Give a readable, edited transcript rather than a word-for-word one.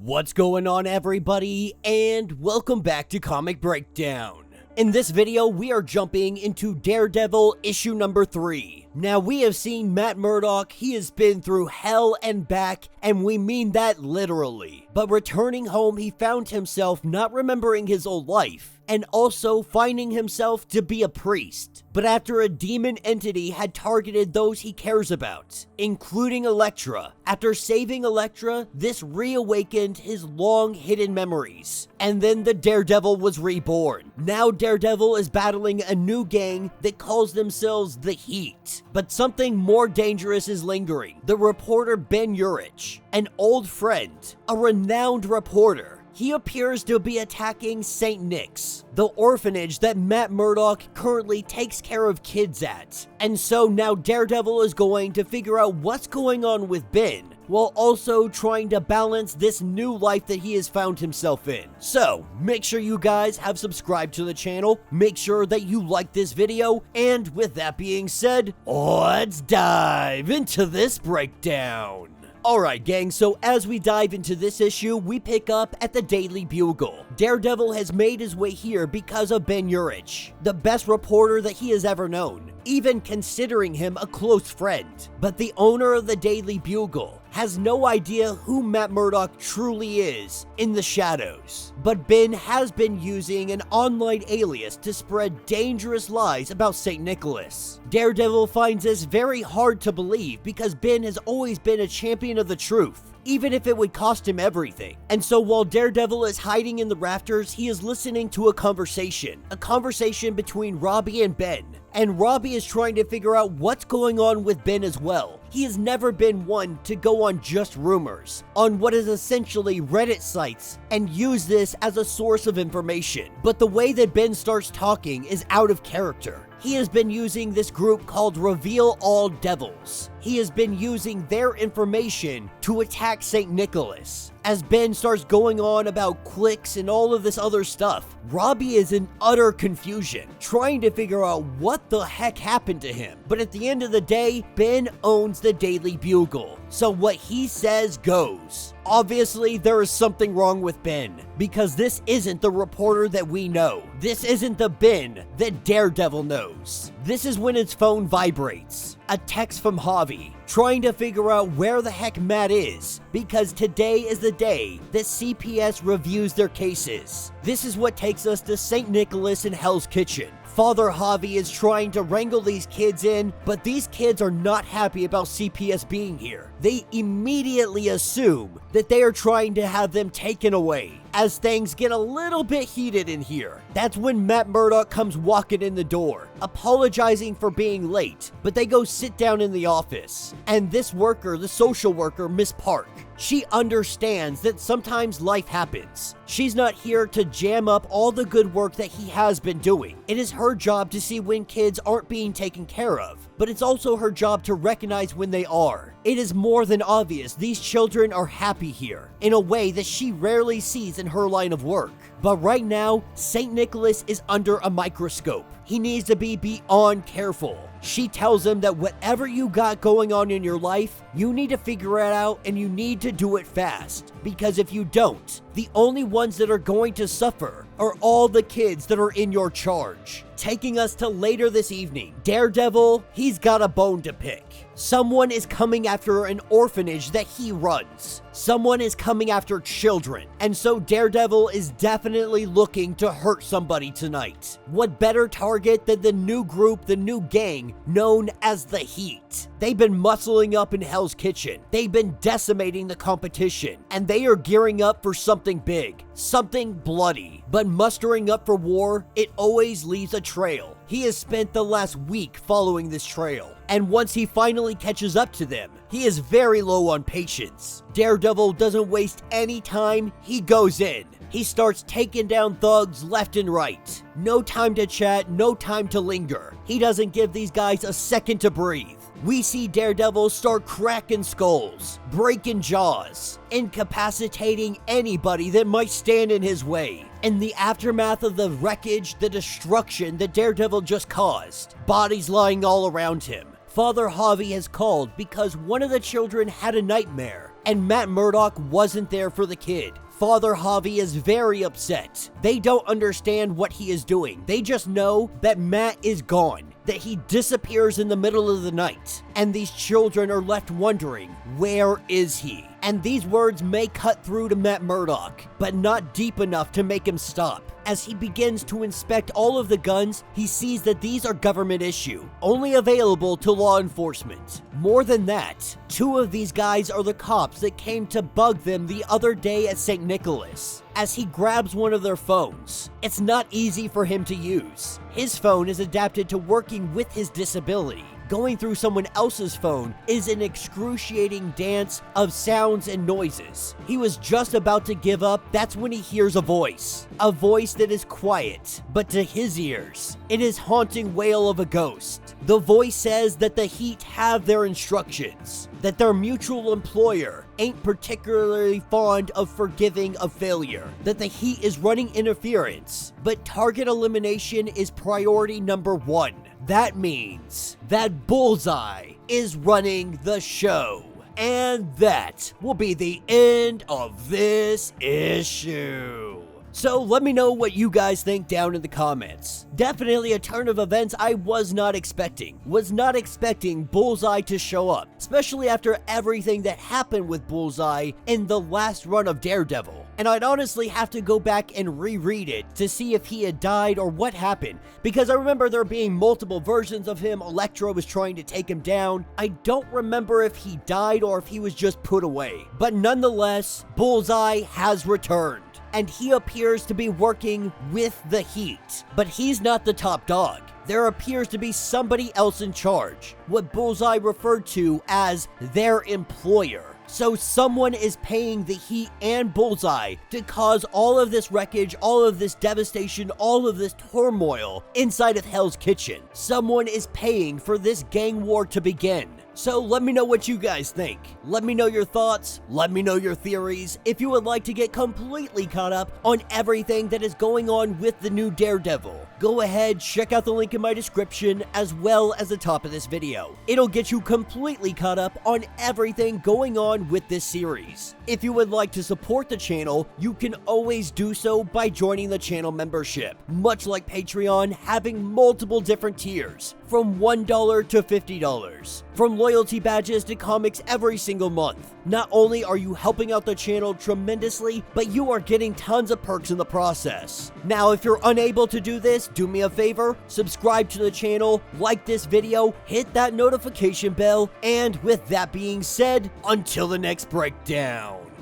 What's going on, everybody, and welcome back to Comic Breakdown. In this video, we are jumping into Daredevil issue number 3. Now, we have seen Matt Murdock. He has been through hell and back, and we mean that literally. But returning home, he found himself not remembering his old life, and also finding himself to be a priest. But after a demon entity had targeted those he cares about, including Elektra, after saving Elektra, this reawakened his long-hidden memories. And then the Daredevil was reborn. Now Daredevil is battling a new gang that calls themselves the Heat. But something more dangerous is lingering. The reporter Ben Urich, an old friend, a renowned reporter. He appears to be attacking St. Nick's, the orphanage that Matt Murdock currently takes care of kids at. And so now Daredevil is going to figure out what's going on with Ben, while also trying to balance this new life that he has found himself in. So, make sure you guys have subscribed to the channel, make sure that you like this video, and with that being said, let's dive into this breakdown. Alright gang, so as we dive into this issue, we pick up at the Daily Bugle. Daredevil has made his way here because of Ben Urich, the best reporter that he has ever known, even considering him a close friend. But the owner of the Daily Bugle has no idea who Matt Murdock truly is in the shadows. But Ben has been using an online alias to spread dangerous lies about St. Nicholas. Daredevil finds this very hard to believe because Ben has always been a champion of the truth, even if it would cost him everything. And so while Daredevil is hiding in the rafters, he is listening to a conversation between Robbie and Ben. And Robbie is trying to figure out what's going on with Ben as well. He has never been one to go on just rumors, on what is essentially Reddit sites, and use this as a source of information. But the way that Ben starts talking is out of character. He has been using this group called Reveal All Devils. He has been using their information to attack St. Nicholas. As Ben starts going on about cliques and all of this other stuff, Robbie is in utter confusion, trying to figure out what the heck happened to him. But at the end of the day, Ben owns the Daily Bugle, so what he says goes. Obviously, there is something wrong with Ben, because this isn't the reporter that we know. This isn't the Ben that Daredevil knows. This is when his phone vibrates. A text from Javi, trying to figure out where the heck Matt is, because today is the day that CPS reviews their cases. This is what takes us to St. Nicholas in Hell's Kitchen. Father Javi is trying to wrangle these kids in, but these kids are not happy about CPS being here. They immediately assume that they are trying to have them taken away. As things get a little bit heated in here, that's when Matt Murdock comes walking in the door, apologizing for being late, but they go sit down in the office. And this worker, the social worker, Miss Park, she understands that sometimes life happens. She's not here to jam up all the good work that he has been doing. It is her job to see when kids aren't being taken care of, but it's also her job to recognize when they are. It is more than obvious these children are happy here, in a way that she rarely sees in her line of work. But right now, St. Nicholas is under a microscope. He needs to be beyond careful. She tells him that whatever you got going on in your life, you need to figure it out and you need to do it fast. Because if you don't, the only ones that are going to suffer are all the kids that are in your charge. Taking us to later this evening, Daredevil, he's got a bone to pick. Someone is coming after an orphanage that he runs. Someone is coming after children. And so Daredevil is definitely looking to hurt somebody tonight. What better target than the new group, the new gang, known as the Heat? They've been muscling up in Hell's Kitchen. They've been decimating the competition. And they are gearing up for something big, something bloody. But mustering up for war, it always leaves a trail. He has spent the last week following this trail, and once he finally catches up to them, he is very low on patience. Daredevil doesn't waste any time, he goes in. He starts taking down thugs left and right. No time to chat, no time to linger. He doesn't give these guys a second to breathe. We see Daredevil start cracking skulls, breaking jaws, incapacitating anybody that might stand in his way. In the aftermath of the wreckage, the destruction that Daredevil just caused, bodies lying all around him, Father Javi has called because one of the children had a nightmare and Matt Murdock wasn't there for the kid. Father Javi is very upset. They don't understand what he is doing. They just know that Matt is gone, that he disappears in the middle of the night, and these children are left wondering, where is he? And these words may cut through to Matt Murdock, but not deep enough to make him stop. As he begins to inspect all of the guns, he sees that these are government issue, only available to law enforcement. More than that, 2 of these guys are the cops that came to bug them the other day at St. Nicholas. As he grabs one of their phones, it's not easy for him to use. His phone is adapted to working with his disability. Going through someone else's phone is an excruciating dance of sounds and noises. He was just about to give up, that's when he hears a voice. A voice that is quiet, but to his ears, it is haunting wail of a ghost. The voice says that the Heat have their instructions, that their mutual employer ain't particularly fond of forgiving a failure, that the Heat is running interference, but target elimination is priority number 1. That means that Bullseye is running the show. And that will be the end of this issue. So let me know what you guys think down in the comments. Definitely a turn of events I was not expecting. Was not expecting Bullseye to show up, especially after everything that happened with Bullseye in the last run of Daredevil. And I'd honestly have to go back and reread it to see if he had died or what happened, because I remember there being multiple versions of him. Elektra was trying to take him down. I don't remember if he died or if he was just put away. But nonetheless, Bullseye has returned, and he appears to be working with the Heat. But he's not the top dog. There appears to be somebody else in charge, what Bullseye referred to as their employer. So someone is paying the Heat and Bullseye to cause all of this wreckage, all of this devastation, all of this turmoil inside of Hell's Kitchen. Someone is paying for this gang war to begin. So let me know what you guys think. Let me know your thoughts. Let me know your theories. If you would like to get completely caught up on everything that is going on with the new Daredevil, go ahead, check out the link in my description as well as the top of this video. It'll get you completely caught up on everything going on with this series. If you would like to support the channel, you can always do so by joining the channel membership. Much like Patreon, having multiple different tiers, from $1 to $50. From loyalty badges to comics every single month. Not only are you helping out the channel tremendously, but you are getting tons of perks in the process. Now, if you're unable to do this, do me a favor, subscribe to the channel, like this video, hit that notification bell, and with that being said, until the next breakdown.